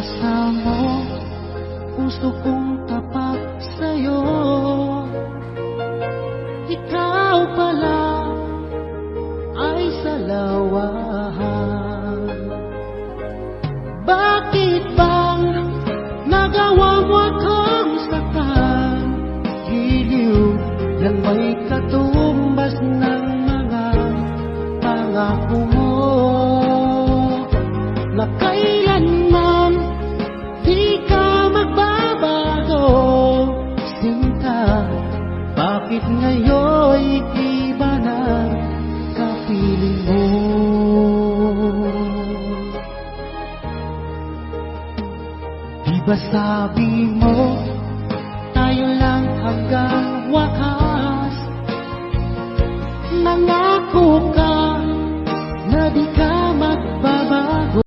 pag-asa mo, puso kong tapat sa'yo. Ikaw pala ay salawahan. Bakit bang nagawa mo akong saktan? Giliw yan may katumbas ng mga pangako mo, na kailanman di ka magbabago. Sinta, bakit ngayon iba na kapiling mo? Di ba sabi mo tayo lang hanggang wakas? Nangako